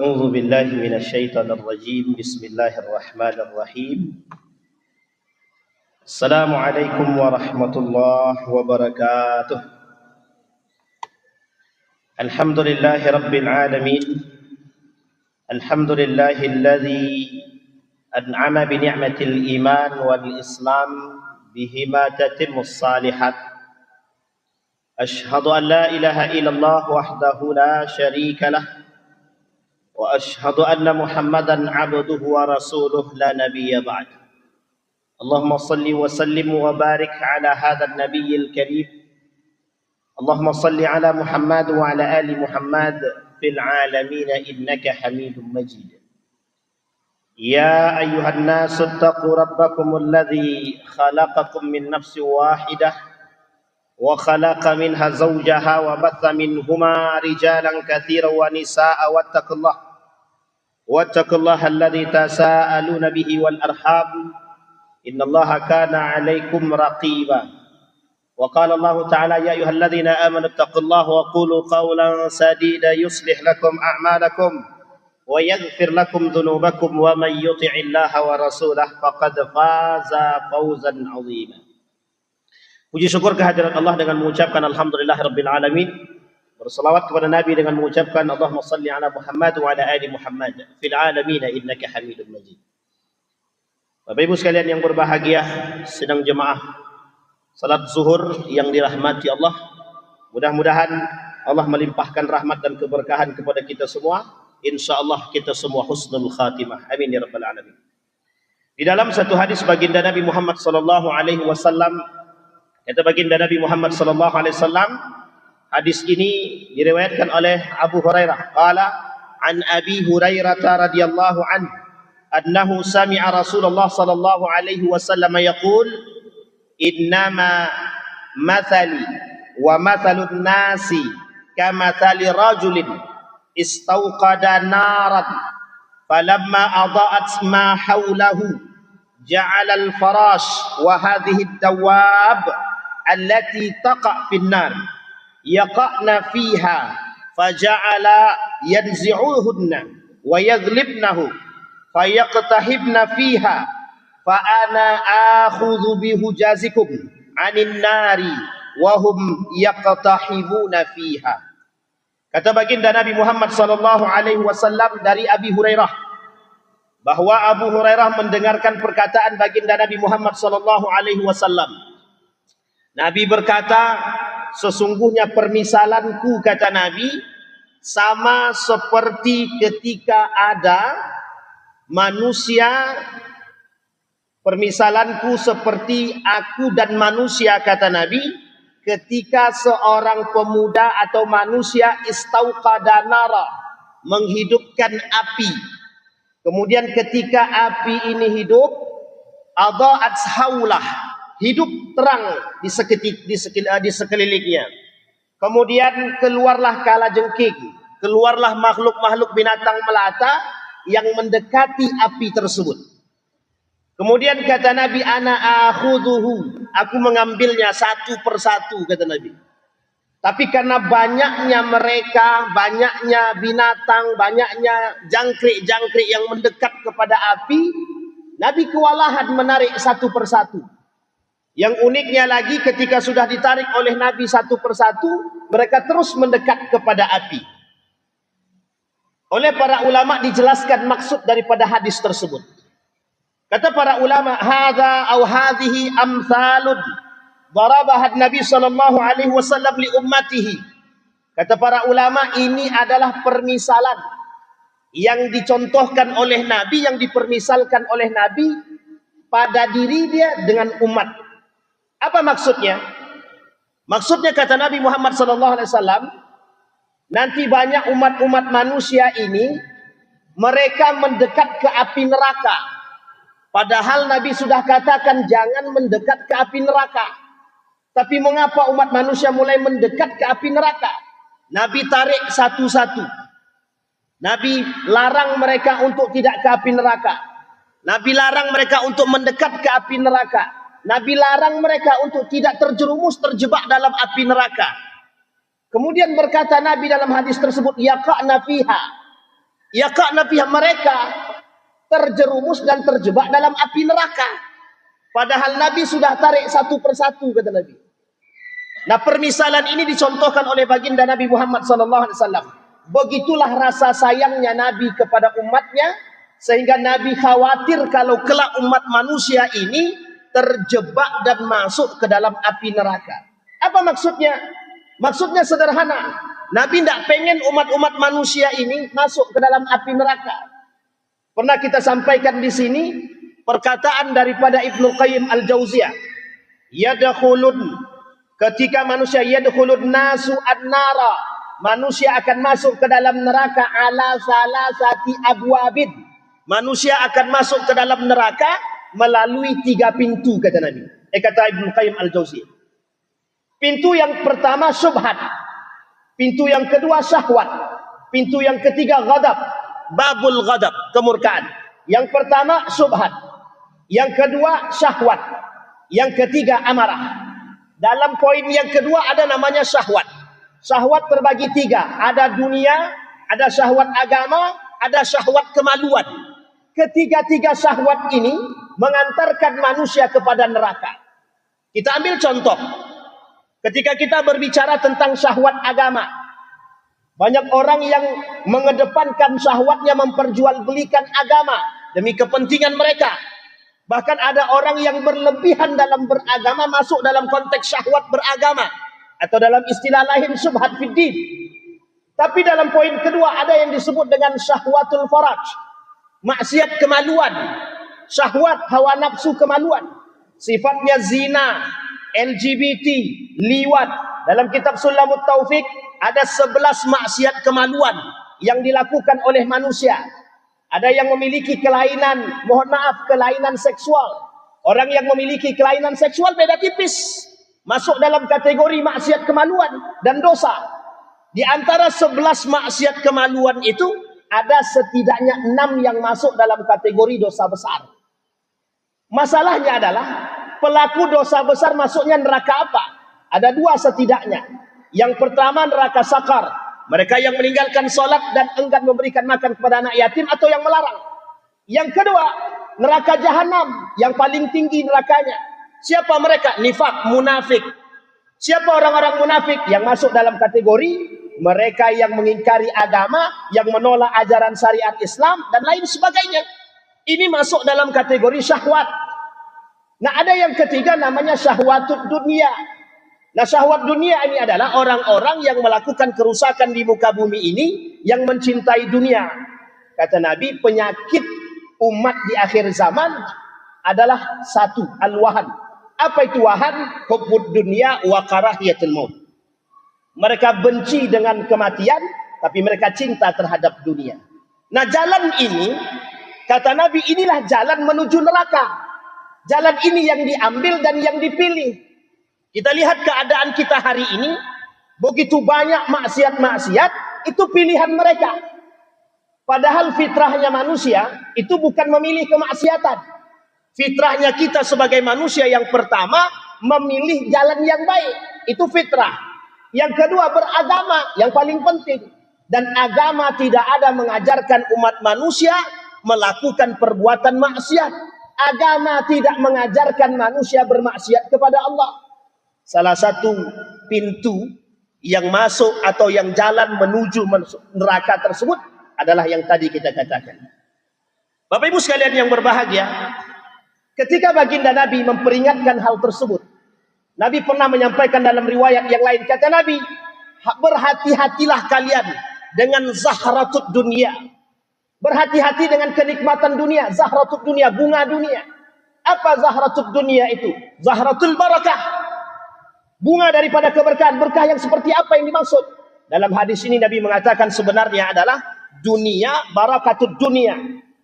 أعوذ بالله من الشيطان الرجيم بسم الله الرحمن الرحيم السلام عليكم ورحمة الله وبركاته الحمد لله رب العالمين الحمد لله الذي أنعم بنعمة الإيمان والإسلام بهما تتم الصالحات أشهد أن لا إله إلا الله وحده لا شريك له وأشهد أن محمدا عبده ورسوله لا نبي بعد اللهم صل وسلم وبارك على هذا النبي الكريم اللهم صل على محمد وعلى آل محمد في العالمين إنك حميد مجيد يا أيها الناس اتقوا ربكم الذي خلقكم من نفس واحدة وخلق منها زوجها وبث منهما رجالا كثيرا ونساء واتقوا الله الذي تساءلون به والأرحام إن الله كان عليكم رقيبا وقال الله تعالى يا أيها الذين آمنوا اتقوا الله وقولوا قولا سديدا يصلح لكم أعمالكم ويغفر لكم ذنوبكم ومن يطع الله ورسوله فقد فاز فوزا عظيما. Puji syukur kehadirat Allah dengan mengucapkan alhamdulillahirabbil alamin. Berselawat kepada Nabi dengan mengucapkan Allahumma salli ala Muhammad wa ala ali Muhammad fil alamin innaka Hamidum Majid. Bapak Ibu sekalian yang berbahagia, sedang jemaah salat zuhur yang dirahmati Allah. Mudah-mudahan Allah melimpahkan rahmat dan keberkahan kepada kita semua. Insyaallah kita semua husnul khatimah. Amin ya rabbal alamin. Di dalam satu hadis baginda Nabi Muhammad sallallahu alaihi wasallam, kata baginda Nabi Muhammad sallallahu alaihi wasallam, hadis ini diriwayatkan oleh Abu Hurairah. Qala an Abi Hurairah radhiyallahu anhu annahu sami'a Rasulullah sallallahu alaihi wasallam yaqul innama mathali wa mathalun nasi kamathali rajulin istauqada naran falamma adaa'at ma hawlahu ja'ala al-farash wa hadhihi ad-dawab allati taqa' fi an-nar yaqa'na fiha faja'ala yanzi'uhunna wa yadhlibnahu fayaqtahibna fiha fa ana akhudhu bihujazikum 'anil nari wa hum yaqtahibuna fiha. Kata baginda Nabi Muhammad sallallahu alaihi wasallam dari Abi Hurairah bahwa Abu Hurairah mendengarkan perkataan baginda Nabi Muhammad sallallahu alaihi wasallam. Nabi berkata, sesungguhnya permisalanku, kata Nabi, sama seperti ketika ada manusia. Permisalanku seperti aku dan manusia, kata Nabi, ketika seorang pemuda atau manusia istauqada nara, menghidupkan api. Kemudian ketika api ini hidup, adaa'at haulah, hidup terang di sekelilingnya. Kemudian keluarlah kalajengking, keluarlah makhluk-makhluk binatang melata yang mendekati api tersebut. Kemudian kata Nabi, ana akhudhuhu, aku mengambilnya satu persatu, kata Nabi. Tapi karena banyaknya mereka, banyaknya binatang, banyaknya jangkrik-jangkrik yang mendekat kepada api, Nabi kewalahan menarik satu persatu. Yang uniknya lagi, ketika sudah ditarik oleh Nabi satu persatu, mereka terus mendekat kepada api. Oleh para ulama dijelaskan maksud daripada hadis tersebut. Kata para ulama, hadza au hadhihi amsalun darabaha Nabi sallallahu alaihi wasallam li ummatihi. Kata para ulama, ini adalah permisalan yang dicontohkan oleh Nabi, yang dipermisalkan oleh Nabi pada diri dia dengan umat. Apa maksudnya? Maksudnya kata Nabi Muhammad sallallahu alaihi wasallam, nanti banyak umat-umat manusia ini mereka mendekat ke api neraka. Padahal Nabi sudah katakan jangan mendekat ke api neraka. Tapi mengapa umat manusia mulai mendekat ke api neraka? Nabi tarik satu-satu. Nabi larang mereka untuk tidak ke api neraka. Nabi larang mereka untuk mendekat ke api neraka. Nabi larang mereka untuk tidak terjerumus, terjebak dalam api neraka. Kemudian berkata Nabi dalam hadis tersebut, yaqa'na fiha, Yaka'na fiha, mereka terjerumus dan terjebak dalam api neraka. Padahal Nabi sudah tarik satu persatu, kata Nabi. Nah, permisalan ini dicontohkan oleh baginda Nabi Muhammad SAW. Begitulah rasa sayangnya Nabi kepada umatnya, sehingga Nabi khawatir kalau kelak umat manusia ini terjebak dan masuk ke dalam api neraka. Apa maksudnya? Maksudnya sederhana. Nabi tidak pengen umat-umat manusia ini masuk ke dalam api neraka. Pernah kita sampaikan di sini perkataan daripada Ibnu Qayyim Al-Jauziyah. Yadkhulun, ketika manusia yadkhulun nasu an-nara, manusia akan masuk ke dalam neraka ala salasati abwabin. Manusia akan masuk ke dalam neraka melalui 3 pintu, kata Nabi. Kata Ibnu Qayyim Al-Jauziyah. Pintu yang pertama syubhat. Pintu yang kedua syahwat. Pintu yang ketiga ghadab. Babul ghadab, kemurkaan. Yang pertama syubhat. Yang kedua syahwat. Yang ketiga amarah. Dalam poin yang kedua ada namanya syahwat. Syahwat terbagi 3. Ada dunia, ada syahwat agama, ada syahwat kemaluan. Ketiga-tiga syahwat ini mengantarkan manusia kepada neraka. Kita ambil contoh. Ketika kita berbicara tentang syahwat agama, banyak orang yang mengedepankan syahwatnya memperjualbelikan agama demi kepentingan mereka. Bahkan ada orang yang berlebihan dalam beragama, masuk dalam konteks syahwat beragama, atau dalam istilah lain syubhat fiddin. Tapi dalam poin kedua ada yang disebut dengan syahwatul faraj, maksiat kemaluan, syahwat hawa nafsu kemaluan. Sifatnya zina, LGBT, liwat. Dalam kitab Sulamut Taufik ada 11 maksiat kemaluan yang dilakukan oleh manusia. Ada yang memiliki kelainan, mohon maaf, kelainan seksual. Orang yang memiliki kelainan seksual beda tipis, masuk dalam kategori maksiat kemaluan dan dosa. Di antara 11 maksiat kemaluan itu ada setidaknya 6 yang masuk dalam kategori dosa besar. Masalahnya adalah pelaku dosa besar masuknya neraka apa? Ada 2 setidaknya. Yang pertama neraka sakar. Mereka yang meninggalkan sholat dan enggan memberikan makan kepada anak yatim atau yang melarang. Yang kedua, neraka jahanam, yang paling tinggi nerakanya. Siapa mereka? Nifak, munafik. Siapa orang-orang munafik? Yang masuk dalam kategori mereka yang mengingkari agama, yang menolak ajaran syariat Islam dan lain sebagainya. Ini masuk dalam kategori syahwat. Nah, ada yang ketiga namanya syahwatud dunia. Nah, syahwat dunia ini adalah orang-orang yang melakukan kerusakan di muka bumi ini, yang mencintai dunia. Kata Nabi, penyakit umat di akhir zaman adalah 1, al-wahan. Apa itu wahan? Hubbud dunia wa karahiyatul maut. Mereka benci dengan kematian, tapi mereka cinta terhadap dunia. Nah, jalan ini, kata Nabi, inilah jalan menuju neraka. Jalan ini yang diambil dan yang dipilih. Kita lihat keadaan kita hari ini, begitu banyak maksiat-maksiat, itu pilihan mereka. Padahal fitrahnya manusia itu bukan memilih kemaksiatan. Fitrahnya kita sebagai manusia yang pertama memilih jalan yang baik. Itu fitrah. Yang kedua beragama, yang paling penting. Dan agama tidak ada mengajarkan umat manusia melakukan perbuatan maksiat. Agama tidak mengajarkan manusia bermaksiat kepada Allah. Salah satu pintu yang masuk atau yang jalan menuju neraka tersebut adalah yang tadi kita katakan. Bapak Ibu sekalian yang berbahagia, ketika baginda Nabi memperingatkan hal tersebut, Nabi pernah menyampaikan dalam riwayat yang lain, kata Nabi, berhati-hatilah kalian dengan zahratud dunia. Berhati-hati dengan kenikmatan dunia, zahratud dunia, bunga dunia. Apa zahratud dunia itu? Zahratul barakah. Bunga daripada keberkahan. Berkah yang seperti apa yang dimaksud? Dalam hadis ini Nabi mengatakan sebenarnya adalah dunia, barakatud dunia.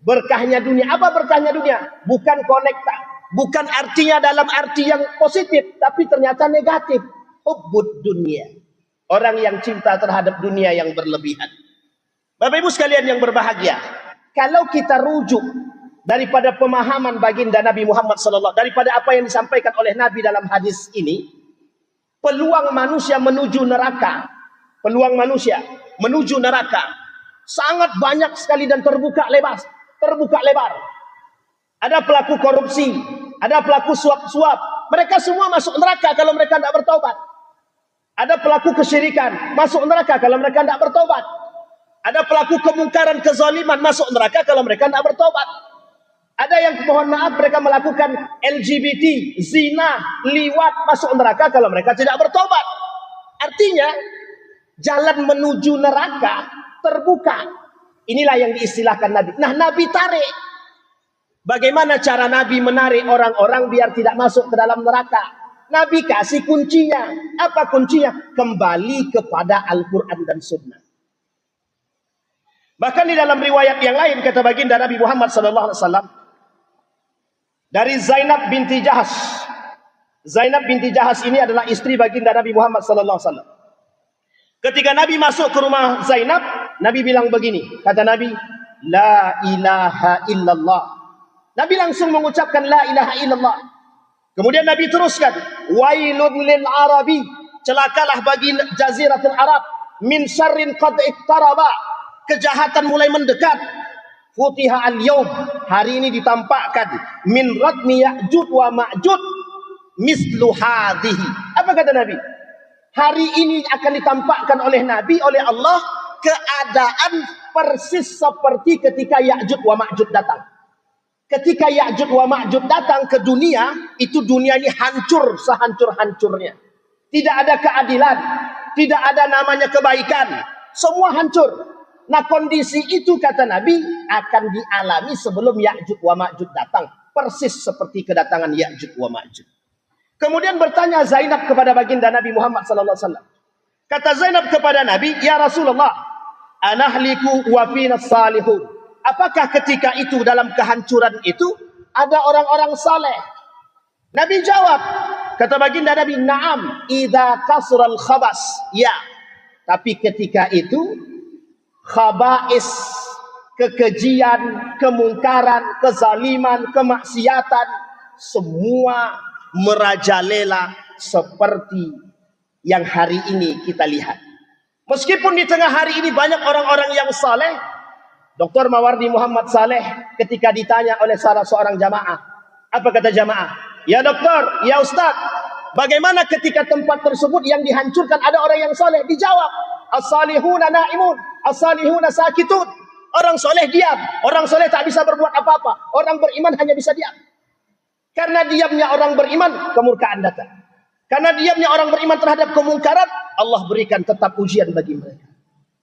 Berkahnya dunia. Apa berkahnya dunia? Bukan konekta. Bukan artinya dalam arti yang positif, tapi ternyata negatif. Hubbud dunia. Orang yang cinta terhadap dunia yang berlebihan. Bapak Ibu sekalian yang berbahagia, kalau kita rujuk daripada pemahaman baginda Nabi Muhammad SAW, daripada apa yang disampaikan oleh Nabi dalam hadis ini, peluang manusia menuju neraka, peluang manusia menuju neraka Sangat banyak sekali dan terbuka lebar. Ada pelaku korupsi, ada pelaku suap-suap. Mereka semua masuk neraka kalau mereka tidak bertaubat. Ada pelaku kesyirikan, masuk neraka kalau mereka tidak bertaubat. Ada pelaku kemungkaran, kezaliman, masuk neraka kalau mereka tidak bertaubat. Ada yang mohon maaf mereka melakukan LGBT, zina, liwat, masuk neraka kalau mereka tidak bertaubat. Artinya jalan menuju neraka terbuka. Inilah yang diistilahkan Nabi. Nah, Nabi tarik. Bagaimana cara Nabi menarik orang-orang biar tidak masuk ke dalam neraka? Nabi kasih kuncinya. Apa kuncinya? Kembali kepada Al-Quran dan Sunnah. Bahkan di dalam riwayat yang lain kata baginda Nabi Muhammad SAW dari Zainab binti Jahas. Zainab binti Jahas ini adalah istri baginda Nabi Muhammad SAW. Ketika Nabi masuk ke rumah Zainab, Nabi bilang begini, kata Nabi, La ilaha illallah. Nabi langsung mengucapkan La ilaha illallah. Kemudian Nabi teruskan, Wailun lil Arabi, celakalah bagi Jaziratul Arab, min syarrin qad iktaraba, kejahatan mulai mendekat. Futiha al-yawm, hari ini ditampakkan, min radmi Ya'jud wa Ma'jud, mislu hadhihi. Apa kata Nabi? Hari ini akan ditampakkan oleh Nabi, oleh Allah, keadaan persis seperti ketika Ya'jud wa Ma'jud datang. Ketika Ya'jud wa Ma'jud datang ke dunia, itu dunia ini hancur sehancur-hancurnya. Tidak ada keadilan, tidak ada namanya kebaikan, semua hancur. Nah, kondisi itu kata Nabi akan dialami sebelum Ya'jud wa Ma'jud datang, persis seperti kedatangan Ya'jud wa Ma'jud. Kemudian bertanya Zainab kepada baginda Nabi Muhammad SAW. Kata Zainab kepada Nabi, Ya Rasulullah, anahliku wa fina salihun. Apakah ketika itu dalam kehancuran itu ada orang-orang saleh? Nabi jawab, kata baginda Nabi, Naam, idza kasral khabas. Ya, tapi ketika itu khaba'is, kekejian, kemungkaran, kezaliman, kemaksiatan, semua merajalela seperti yang hari ini kita lihat. Meskipun di tengah hari ini banyak orang-orang yang saleh, Dr. Mawardi Muhammad Saleh ketika ditanya oleh salah seorang jamaah, apa kata jamaah? Ya doktor, ya ustaz, bagaimana ketika tempat tersebut yang dihancurkan ada orang yang saleh? Dijawab, as-salihuna naimun, as-salihuna sakitun. Orang soleh diam, orang soleh tak bisa berbuat apa-apa. Orang beriman hanya bisa diam. Karena diamnya orang beriman, kemurkaan datang. Karena diamnya orang beriman terhadap kemungkaran, Allah berikan tetap ujian bagi mereka.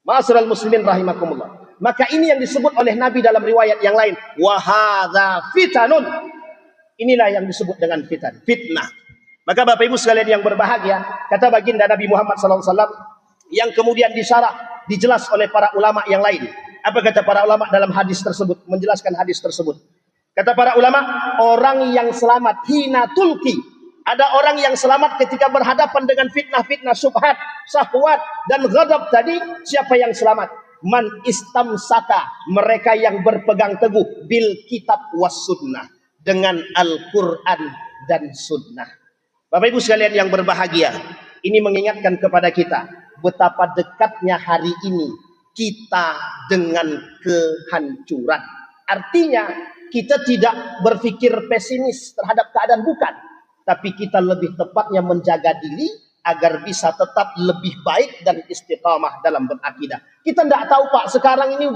Ma'asyiral muslimin rahimakumullah. Maka ini yang disebut oleh Nabi dalam riwayat yang lain, wahadza fitanun. Inilah yang disebut dengan fitnah. Maka Bapak Ibu sekalian yang berbahagia, kata baginda Nabi Muhammad SAW yang kemudian disyarah, dijelas oleh para ulama yang lain. Apa kata para ulama dalam hadis tersebut, menjelaskan hadis tersebut? Kata para ulama, orang yang selamat hina tulki. Ada orang yang selamat ketika berhadapan dengan fitnah-fitnah, syubhat, syahwat dan ghadab tadi. Siapa yang selamat? Man istamsaka, mereka yang berpegang teguh bil kitab was sunnah, dengan Al-Quran dan sunnah. Bapak Ibu sekalian yang berbahagia, ini mengingatkan kepada kita betapa dekatnya hari ini kita dengan kehancuran. Artinya kita tidak berpikir pesimis terhadap keadaan, bukan, tapi kita lebih tepatnya menjaga diri agar bisa tetap lebih baik dan istiqamah dalam berakidah. Kita tidak tahu Pak, sekarang ini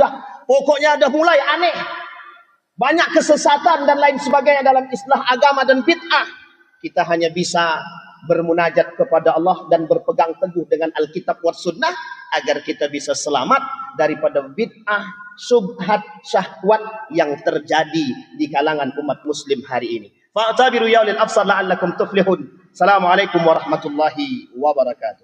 pokoknya udah mulai aneh. Banyak kesesatan dan lain sebagainya dalam istilah agama dan bid'ah. Kita hanya bisa bermunajat kepada Allah dan berpegang teguh dengan Alkitab wa Sunnah agar kita bisa selamat daripada bid'ah, syubhat, syahwat yang terjadi di kalangan umat muslim hari ini. Fa'tabiru ya ulil absar la'allakum tuflihun. Assalamualaikum warahmatullahi wabarakatuh.